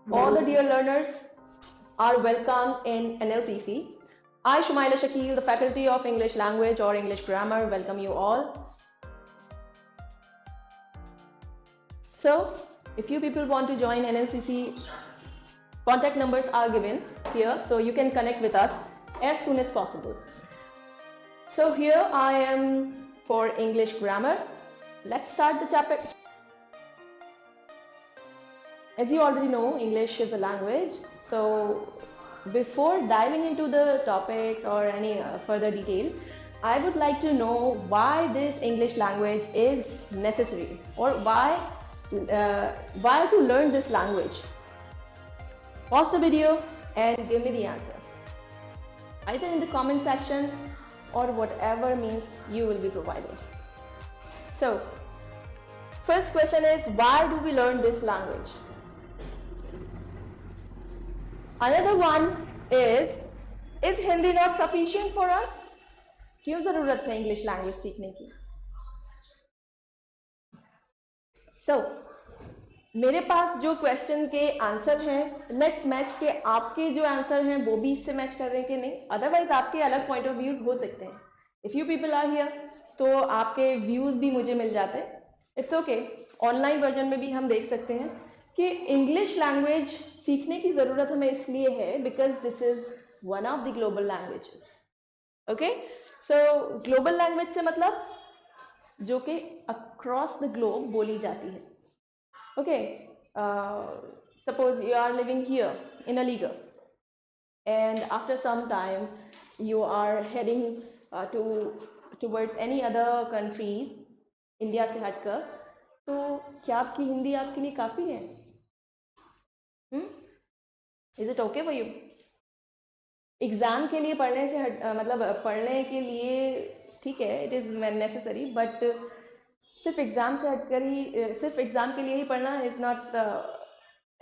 All the dear learners are welcome in NLCC. I, Shumaila Shakil, the Faculty of English Language or English Grammar, welcome you all. So, if you people want to join NLCC, contact numbers are given here, so you can connect with us as soon as possible. So here I am for English Grammar. Let's start the chapter. As you already know, English is a language. So before diving into the topics or any further detail, I would like to know why this English language is necessary, or why to learn this language. Pause the video and give me the answer, either in the comment section or whatever means you will be provided. So first question is, why do we learn this language? Another one is Hindi not sufficient for us? क्यों जरूरत है English language सीखने की? So, मेरे पास जो question के answer हैं, let's match के आपके जो आंसर हैं वो भी इससे मैच कर रहे हैं कि नहीं. अदरवाइज आपके अलग पॉइंट ऑफ व्यूज हो सकते हैं. If you people are here तो आपके व्यूज भी मुझे मिल जाते हैं. It's okay. ऑनलाइन वर्जन में भी हम देख सकते हैं कि इंग्लिश लैंग्वेज सीखने की ज़रूरत हमें इसलिए है because this is one of the global languages. Okay, so global language से मतलब जो कि अक्रॉस द ग्लोब बोली जाती है. Okay, suppose you are living here in Aligarh and after some time you are heading towards any other country India से हटकर, तो क्या आपकी हिंदी आपके लिए काफ़ी है? Is it okay for you? Exam के लिए पढ़ने से मतलब पढ़ने के लिए ठीक है, इट इज़ नेसेसरी, बट सिर्फ एग्ज़ाम से हटकर ही, सिर्फ एग्ज़ाम के लिए ही पढ़ना is not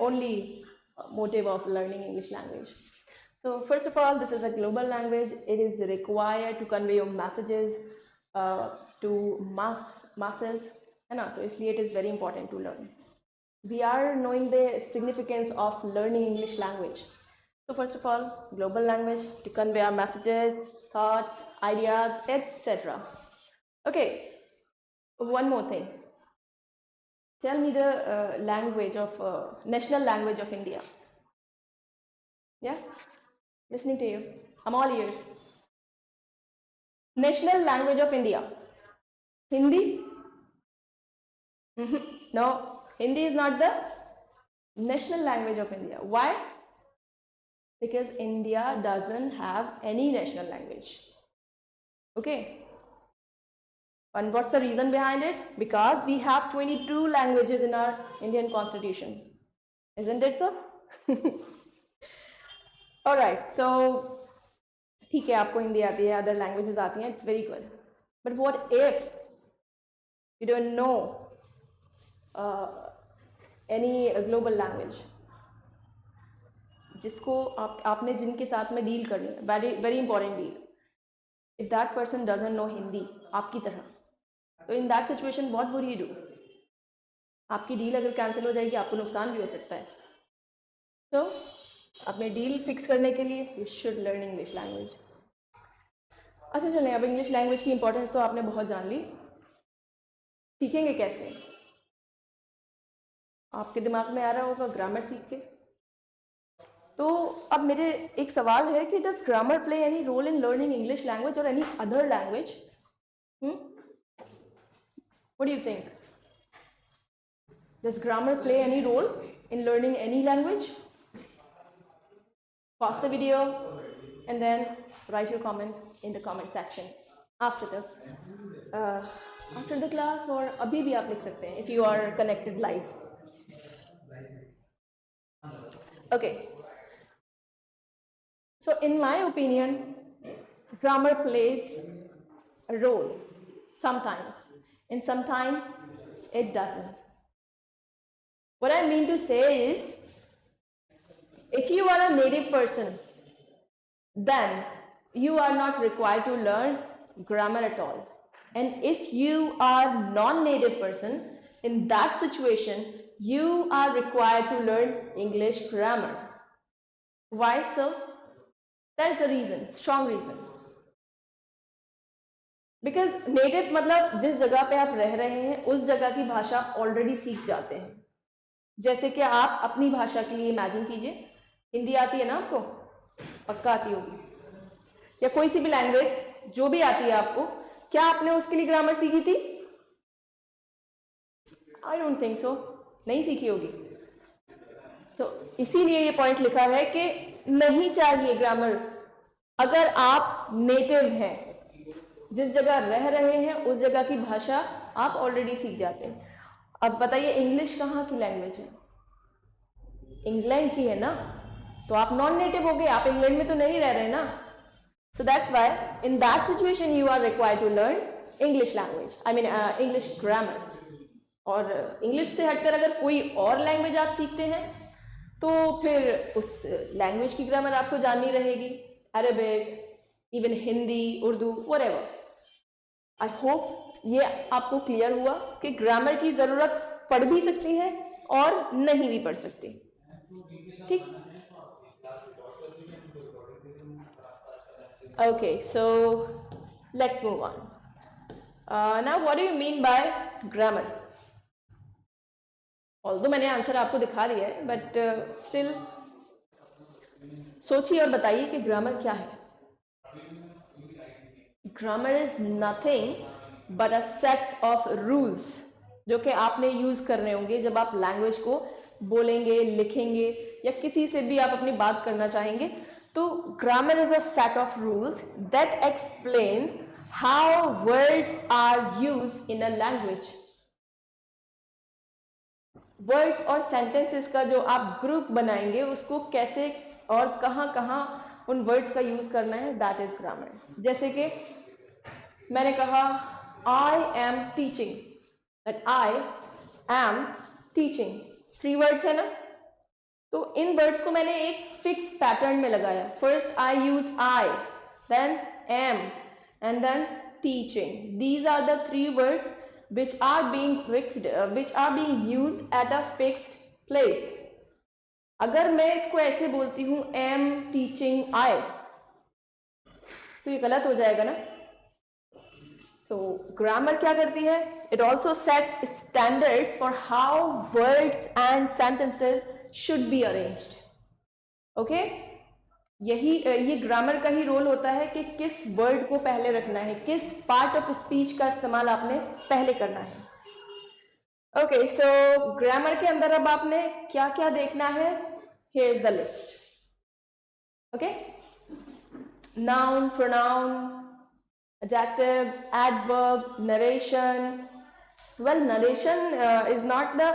only motive of learning English language. So first of all, this is a global language. It is required to convey your messages to masses, है ना? तो इसलिए it is very important to learn. We are knowing the significance of learning English language. So first of all, global language to convey our messages, thoughts, ideas, etc. Okay, one more thing. Tell me the language of national language of India. Yeah, listening to you. I'm all ears. National language of India. Hindi? No, Hindi is not the national language of India. Why? Because India doesn't have any national language. Okay. And what's the reason behind it? Because we have 22 languages in our Indian constitution. Isn't it so? Alright, so ठीक है, आपको हिंदी आती है, other languages आती हैं, it's very good. But what if you don't know any global language जिसको आपने जिनके साथ में डील करनी है, very very important deal. If that person doesn't know Hindi आपकी तरह, तो in that situation what would you do? आपकी डील अगर कैंसिल हो जाएगी, आपको नुकसान भी हो सकता है. तो अपने डील फिक्स करने के लिए you should learn English language. अच्छा चलें, अब इंग्लिश लैंग्वेज की इंपॉर्टेंस तो आपने बहुत जान ली. सीखेंगे कैसे? आपके दिमाग में आ रहा होगा ग्रामर सीख के. तो अब मेरे एक सवाल है कि does grammar play any role in learning English language और any other language? What do you think? Does grammar play any role in learning any language? Pause the video and then write your comment in the comment section after the class, or अभी भी आप लिख सकते हैं if you are connected live. Okay. So in my opinion, grammar plays a role sometimes, and sometimes it doesn't. What I mean to say is, if you are a native person, then you are not required to learn grammar at all. And if you are non-native person, in that situation, You are required to learn English grammar. Why so? There is a reason, strong reason. Because native मतलब जिस जगह पे आप रह रहे हैं उस जगह की भाषा ऑलरेडी सीख जाते हैं. जैसे कि आप अपनी भाषा के लिए इमेजिन कीजिए, हिंदी आती है ना आपको, पक्का आती होगी, या कोई सी भी लैंग्वेज जो भी आती है आपको, क्या आपने उसके लिए ग्रामर सीखी थी? आई डोंट थिंक सो, नहीं सीखी होगी. तो इसीलिए ये पॉइंट लिखा है कि नहीं चाहिए ग्रामर. अगर आप नेटिव हैं, जिस जगह रह रहे हैं उस जगह की भाषा आप ऑलरेडी सीख जाते हैं. अब बताइए इंग्लिश कहाँ की लैंग्वेज है? इंग्लैंड की है ना, तो आप नॉन नेटिव हो गए, आप इंग्लैंड में तो नहीं रह रहे ना. So that's why in that situation you are required to learn English language, I mean English grammar. और इंग्लिश से हटकर अगर कोई और लैंग्वेज आप सीखते हैं तो फिर उस लैंग्वेज की ग्रामर आपको जाननी रहेगी. Arabic, even Hindi, Urdu, whatever. I hope ये आपको क्लियर हुआ कि ग्रामर की जरूरत पड़ भी सकती है और नहीं भी पड़ सकती. ठीक. Okay, so let's move on. Now what do you mean by grammar? Although मैंने आंसर आपको दिखा दिया है, बट स्टिल सोचिए और बताइए कि ग्रामर क्या है. Grammar is nothing but a set of rules जो कि आपने यूज करने होंगे जब आप लैंग्वेज को बोलेंगे, लिखेंगे या किसी से भी आप अपनी बात करना चाहेंगे. तो grammar is a set of rules that explain how words are used in a language. Words और सेंटेंसेस का जो आप ग्रुप बनाएंगे उसको कैसे और कहाँ कहाँ उन वर्ड्स का यूज करना है, दैट इज ग्रामर. जैसे कि मैंने कहा I am teaching, that I am teaching, 3 words है ना. तो इन वर्ड्स को मैंने एक फिक्स पैटर्न में लगाया. First I use I, then am and then teaching. These are the 3 words which are being fixed, which are being used at a fixed place. अगर मैं इसको ऐसे बोलती हूँ am teaching I, तो ये गलत हो जाएगा ना. तो ग्रामर क्या करती है? It also sets standards for how words and sentences should be arranged. Okay, यही ये ग्रामर का ही रोल होता है कि किस वर्ड को पहले रखना है, किस पार्ट ऑफ स्पीच का इस्तेमाल आपने पहले करना है. ओके, सो ग्रामर के अंदर अब आपने क्या क्या देखना है? Here is the list. Okay, noun, pronoun, adjective, adverb, narration. Well, narration is not the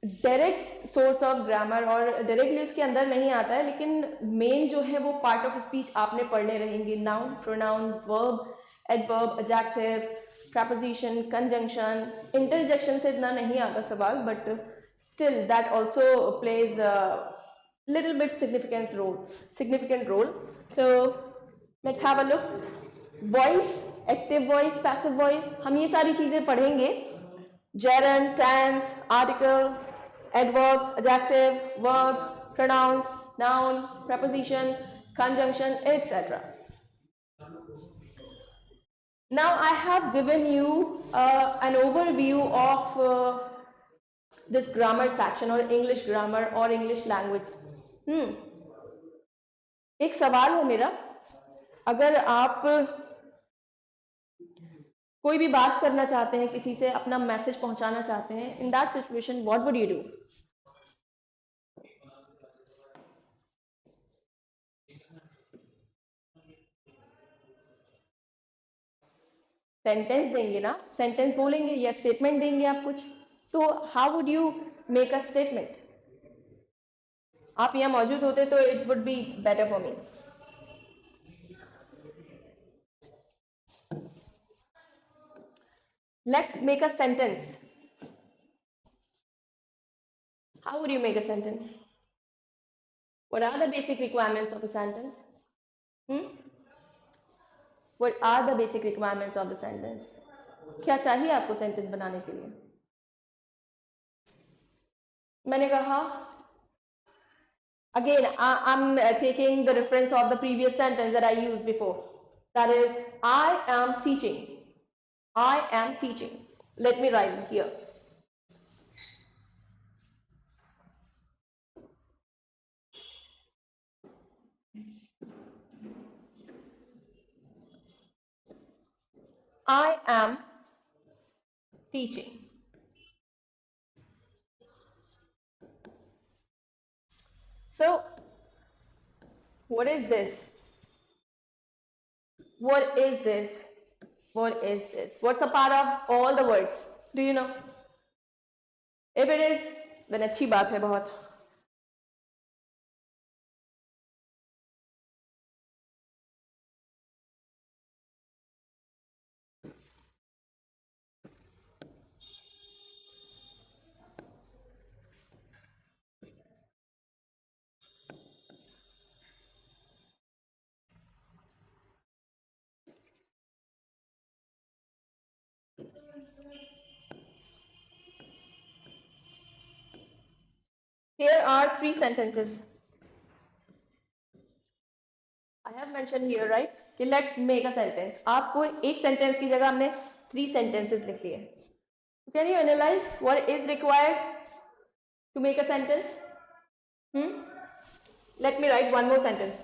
direct source of grammar और डायरेक्टली उसके अंदर नहीं आता है, लेकिन मेन जो है वो पार्ट ऑफ स्पीच आपने पढ़ने रहेंगे. Noun, pronoun, verb, adverb, adjective, preposition, conjunction. Interjection से इतना नहीं आता सवाल, but still that also plays little bit significant role. So let's have a look. Voice, active voice, passive voice, हम ये सारी चीजें पढ़ेंगे. Gerund, tense, article, adverbs, adjective, verbs, pronouns, noun, preposition, conjunction, etc. Now I have given you an overview of this grammar section or English grammar or English language. एक सवाल है मेरा, अगर आप कोई भी बात करना चाहते हैं, किसी से अपना मैसेज पहुंचाना चाहते हैं, in that situation what would you do? Sentence देंगे ना, सेंटेंस बोलेंगे या स्टेटमेंट देंगे आप कुछ, तो how would you make a statement? आप यहाँ मौजूद होते तो it would be better for me. Let's make a sentence. How would you make a sentence? What are the basic requirements of a sentence? What are the basic requirements of the sentence? क्या चाहिए आपको sentence बनाने के लिए? मैंने कहा again I'm taking the reference of the previous sentence that I used before, that is I am teaching. I am teaching. Let me write here. I am teaching. So, what is this? What is this? What is this? What's a part of all the words? Do you know? If it is, then अच्छी बात है बहुत. Here are 3 sentences. I have mentioned here, right? कि let's make a sentence. आपको एक sentence की जगह हमने 3 sentences लिख लिए. Can you analyze what is required to make a sentence? Let me write one more sentence.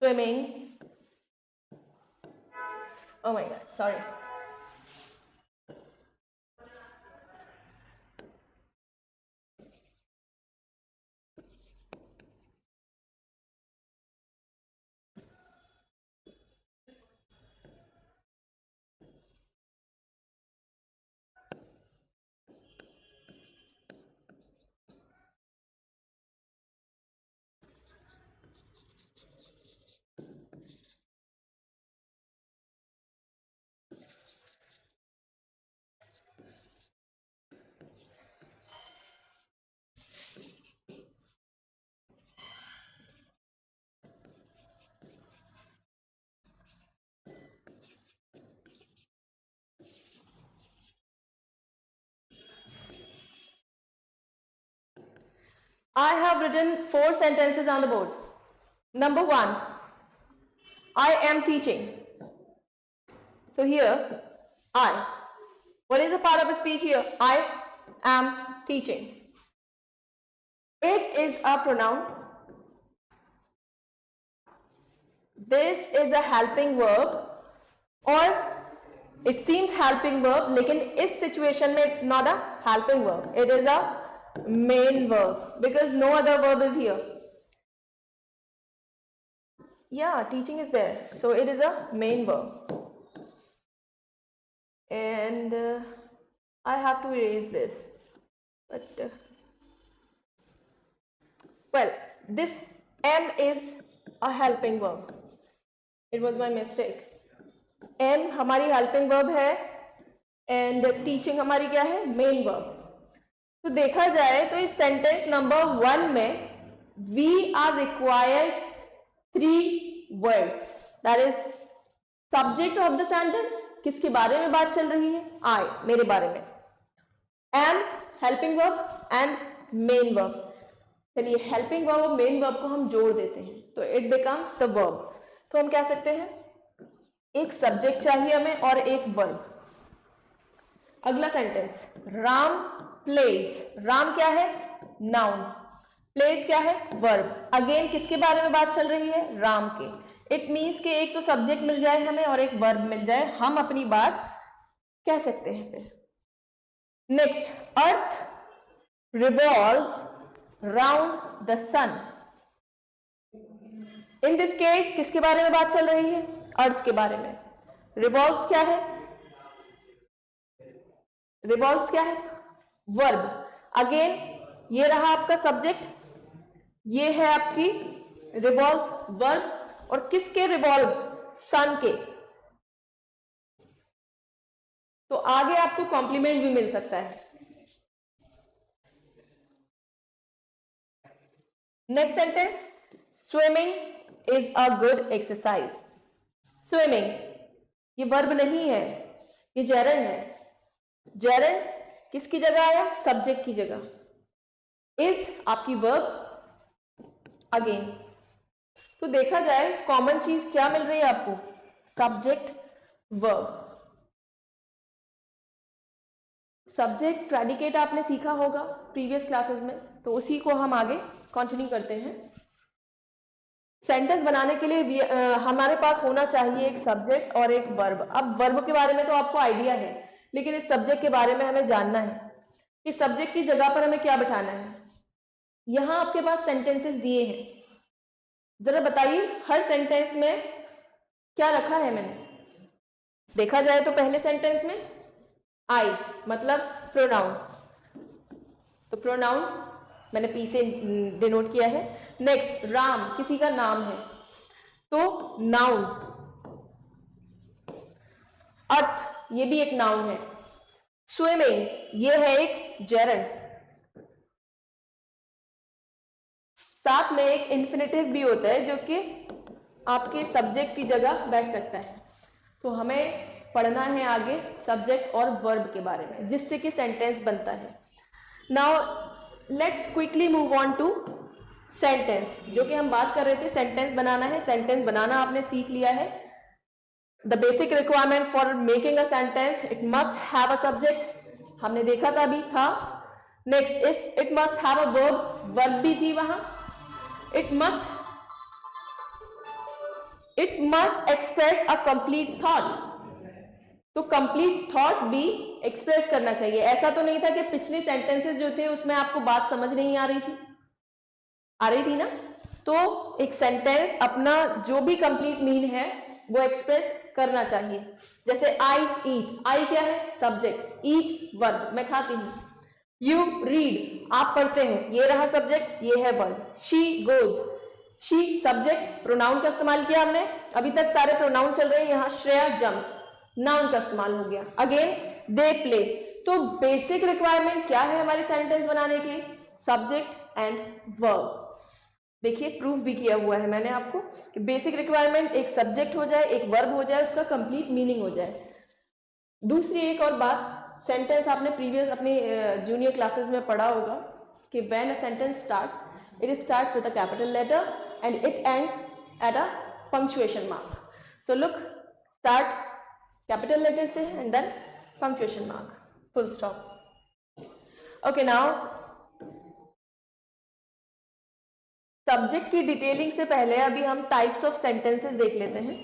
Swimming. Oh my God, sorry. I have written 4 sentences on the board. Number 1, I am teaching. So here, I. What is the part of speech here? I am teaching. It is a pronoun. This is a helping verb, or it seems helping verb, लेकिन इस situation में it's not a helping verb. It is a main verb because no other verb is here. Yeah, teaching is there. So it is a main verb. And I have to erase this. But well, this am is a helping verb. It was my mistake. am हमारी helping verb है and teaching हमारी क्या है? main verb. तो देखा जाए तो इस sentence number 1 में we are required 3 words. That is subject of the sentence. किसके बारे में बात चल रही है? I, मेरे बारे में. am helping verb and main verb. चलिए helping verb और main verb को हम जोड़ देते हैं तो it becomes the verb. तो हम कह सकते हैं एक सब्जेक्ट चाहिए हमें और एक वर्ब. अगला सेंटेंस, राम प्लेज. राम क्या है? नाउन. प्लेज क्या है? वर्ब. अगेन किसके बारे में बात चल रही है? राम के. इट मीन्स कि एक तो सब्जेक्ट मिल जाए हमें और एक वर्ब मिल जाए, हम अपनी बात कह सकते हैं फिर. Next, earth revolves round the sun. In this case किसके बारे में बात चल रही है? अर्थ के बारे में. रिवॉल्व्स क्या है? रिवॉल्व्स क्या है? वर्ब. अगेन ये रहा आपका सब्जेक्ट, ये है आपकी रिवॉल्व वर्ब. और किसके रिवॉल्व? सन के. तो आगे आपको कॉम्प्लीमेंट भी मिल सकता है. Next sentence, swimming is a good exercise. Swimming ये वर्ब नहीं है, ये जेरंड है। जेरंड किसकी जगह आया? सब्जेक्ट की जगह। इज आपकी वर्ब अगेन। तो देखा जाए कॉमन चीज क्या मिल रही है आपको? Subject verb. सब्जेक्ट प्रेडिकेट आपने सीखा होगा प्रीवियस क्लासेस में, तो उसी को हम आगे कंटिन्यू करते हैं। सेंटेंस बनाने के लिए हमारे पास होना चाहिए एक सब्जेक्ट और एक वर्ब। अब वर्ब के बारे में तो आपको आइडिया है, लेकिन इस सब्जेक्ट के बारे में हमें जानना है कि सब्जेक्ट की जगह पर हमें क्या बिठाना है। यहां आपके पास सेंटेंसेस दिए हैं, जरा बताइए हर सेंटेंस में क्या रखा है मैंने? देखा जाए तो पहले सेंटेंस में आई मतलब प्रोनाउन, तो प्रोनाउन मैंने पी से डिनोट किया है। नेक्स्ट राम किसी का नाम है, तो नाउन। अर्थ ये भी एक नाउन है। स्विमिंग ये है एक जेरंड। साथ में एक इन्फिनेटिव भी होता है जो कि आपके सब्जेक्ट की जगह बैठ सकता है। तो हमें पढ़ना है आगे सब्जेक्ट और वर्ब के बारे में, जिससे कि सेंटेंस बनता है। Now let's quickly move on to sentence, जो कि हम बात कर रहे थे सेंटेंस बनाना है। सेंटेंस बनाना आपने सीख लिया है। The basic requirement for making a sentence, it must have a subject, हमने देखा था अभी था। Next it must have a verb, verb भी थी वहां। It must express a complete thought, तो कंप्लीट थॉट भी एक्सप्रेस करना चाहिए। ऐसा तो नहीं था कि पिछले सेंटेंसेस जो थे उसमें आपको बात समझ नहीं आ रही थी ना? तो एक सेंटेंस अपना जो भी कंप्लीट मीन है वो एक्सप्रेस करना चाहिए। जैसे आई ईट, आई क्या है? सब्जेक्ट, ईट वर्ब, मैं खाती हूं। यू रीड आप पढ़ते हैं, ये रहा सब्जेक्ट, ये है verb. She goes, she subject, pronoun का इस्तेमाल किया हमने। अभी तक सारे प्रोनाउन चल रहे हैं, यहां श्रेया जम्प्स नाउन का इस्तेमाल हो गया। Again they play. तो बेसिक रिक्वायरमेंट क्या है हमारे सेंटेंस बनाने की? Subject and verb. देखिए प्रूफ भी किया हुआ है मैंने आपको कि बेसिक रिक्वायरमेंट एक सब्जेक्ट हो जाए, एक वर्ब हो जाए, उसका कंप्लीट मीनिंग हो जाए। दूसरी एक और बात, सेंटेंस आपने प्रीवियस अपने जूनियर क्लासेस में पढ़ा होगा कि when a sentence starts, it starts with a capital letter and it ends at a punctuation mark. So look, start capital letter से and then punctuation mark, full stop. Okay, now subject की detailing से पहले अभी हम types of sentences देख लेते हैं।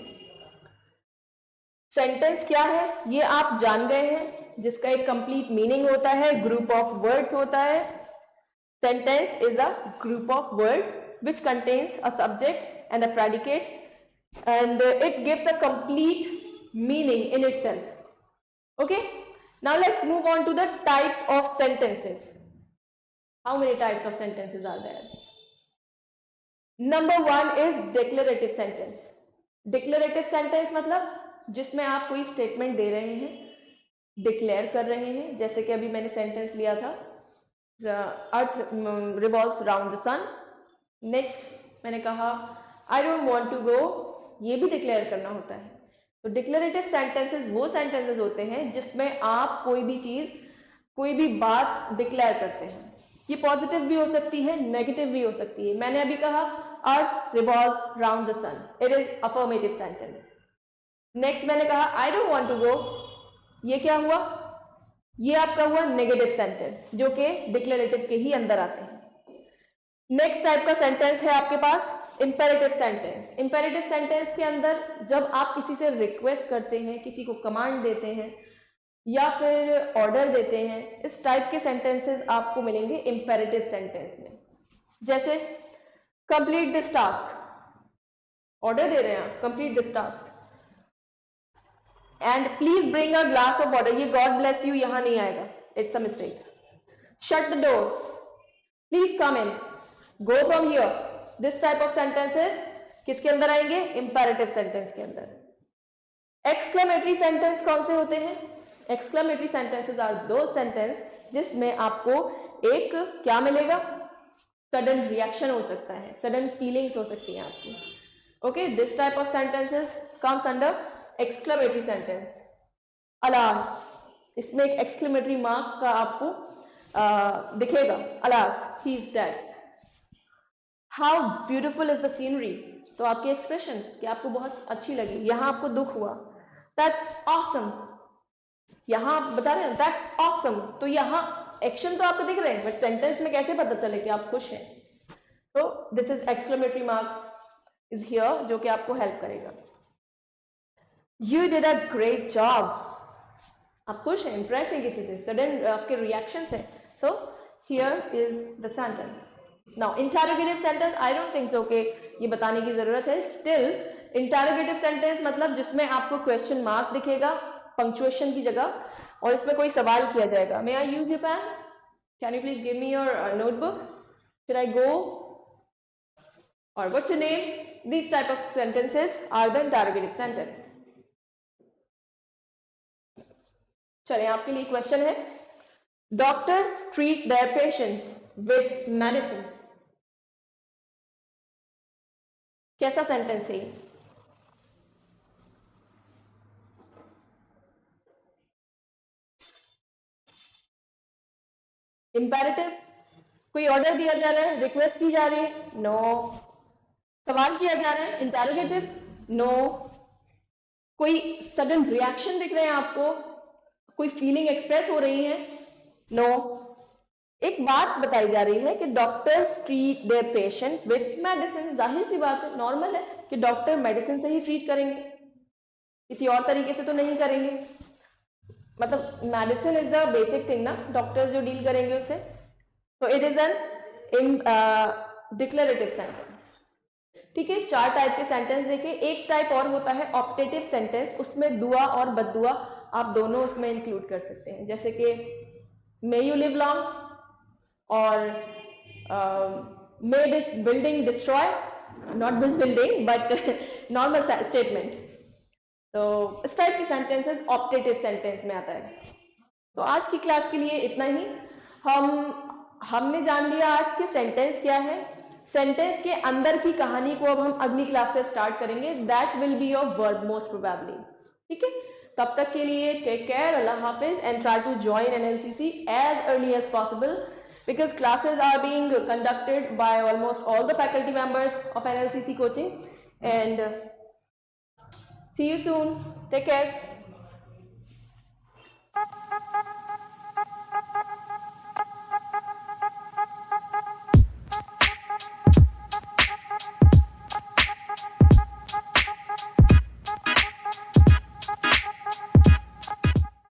Sentence क्या है ये आप जान गए हैं, जिसका एक कंप्लीट मीनिंग होता है, ग्रुप ऑफ वर्ड्स होता है। Sentence is a group of word which contains a subject and a predicate and it gives a complete meaning in itself. Okay, now let's move on to the types of sentences. How many types of sentences are there? Number 1 is declarative sentence. Declarative sentence मतलब जिसमें आप कोई statement दे रहे हैं, declare कर रहे हैं। जैसे कि अभी मैंने सेंटेंस लिया था, earth revolves round the sun. Next मैंने कहा I don't want to go, ये भी डिक्लेयर करना होता है। तो डिक्लेरेटिव सेंटेंसेस वो सेंटेंसेस होते हैं जिसमें आप कोई भी चीज, कोई भी बात डिक्लेयर करते हैं। ये पॉजिटिव भी हो सकती है, नेगेटिव भी हो सकती है। मैंने अभी कहा earth revolves round the sun, it is affirmative sentence. Next मैंने कहा I don't want to go, ये क्या हुआ? ये आपका हुआ नेगेटिव सेंटेंस, जो कि डिक्लेरेटिव के ही अंदर आते हैं। नेक्स्ट टाइप का सेंटेंस है आपके पास इंपेरेटिव सेंटेंस। इंपेरेटिव सेंटेंस के अंदर जब आप किसी से रिक्वेस्ट करते हैं, किसी को कमांड देते हैं या फिर ऑर्डर देते हैं, इस टाइप के सेंटेंसेस आपको मिलेंगे इंपेरेटिव सेंटेंस में। जैसे कंप्लीट दिस टास्क, ऑर्डर दे रहे हैं आप, complete this task, and please bring a glass of water, ये गॉड ब्लेस यू यहां नहीं आएगा, it's a mistake. Shut the door, please come in, go from here. This type of sentences किसके अंदर आएंगे? इंपेरेटिव सेंटेंस के अंदर। Exclamatory sentence कौन से होते हैं? एक्सक्लेमेटरी सेंटेंसेस आर दो सेंटेंस जिसमें आपको एक क्या मिलेगा? सडन रिएक्शन हो सकता है, सडन फीलिंग्स हो सकती हैं आपकी। Okay, this type of sentences comes under exclamatory sentence. Alas, इसमें एक एक्सक्लेमेटरी मार्क का आपको दिखेगा, alas he is dead. How beautiful is the scenery, तो आपकी एक्सप्रेशन कि आपको बहुत अच्छी लगी, यहां आपको दुख हुआ, दैट्स ऑसम, यहां आप बता रहे हैं दैट्स ऑसम, तो यहां एक्शन तो आपको दिख रहे हैं बट सेंटेंस में कैसे पता चले कि आप खुश हैं, तो this is exclamatory mark is here जो कि आपको हेल्प करेगा। You did a great job, आप खुश हैं, इंप्रेस हैं किसी से, सडन आपके रिएक्शन है, so here is the sentence. Now interrogative sentence I don't think so कि ये बताने की जरूरत है, स्टिल इंटरोगेटिव सेंटेंस मतलब जिसमें आपको क्वेश्चन मार्क दिखेगा पंक्चुएशन की जगह और इसमें कोई सवाल किया जाएगा। May I use your pen, can you please give me your notebook, should I go और what's your name, these type of sentences are the interrogative sentence। चलिए आपके लिए क्वेश्चन है, doctors treat their patients with medicine, कैसा sentence है? Imperative, कोई order दिया जा रहा है, रिक्वेस्ट की जा रही है, नो। सवाल किया जा रहा है, इंटेरोगेटिव, नो। कोई सडन रिएक्शन दिख रहे हैं आपको, कोई फीलिंग एक्सप्रेस हो रही है, नो। एक बात बताई जा रही है कि doctors treat their patient with medicine, जाहिर सी बात है, नॉर्मल है कि डॉक्टर मेडिसिन से ही ट्रीट करेंगे, किसी और तरीके से तो नहीं करेंगे, मतलब medicine is the basic thing ना, डॉक्टर्स जो डील करेंगे उससे, तो it is an declarative sentence. ठीक है, चार टाइप के सेंटेंस देखे, एक टाइप और होता है ऑप्टेटिव सेंटेंस, उसमें दुआ और बद्दुआ आप दोनों उसमें इंक्लूड कर सकते हैं, जैसे कि मे यू लिव लॉन्ग और may this building destroy, not this building but normal statement, तो इस टाइप के सेंटेंसेस ऑप्टेटिव सेंटेंस में आता है। तो आज की क्लास के लिए इतना ही, हमने जान लिया आज के सेंटेंस क्या है, सेंटेंस के अंदर की कहानी को अब हम अगली क्लास से स्टार्ट करेंगे, that will be your verb most probably. ठीक है, तब तक के लिए टेक केयर, अल्लाह हाफिज, and try to join NLCC as early as possible because classes are being conducted by almost all the faculty members of NLCC coaching, and see you soon, take care.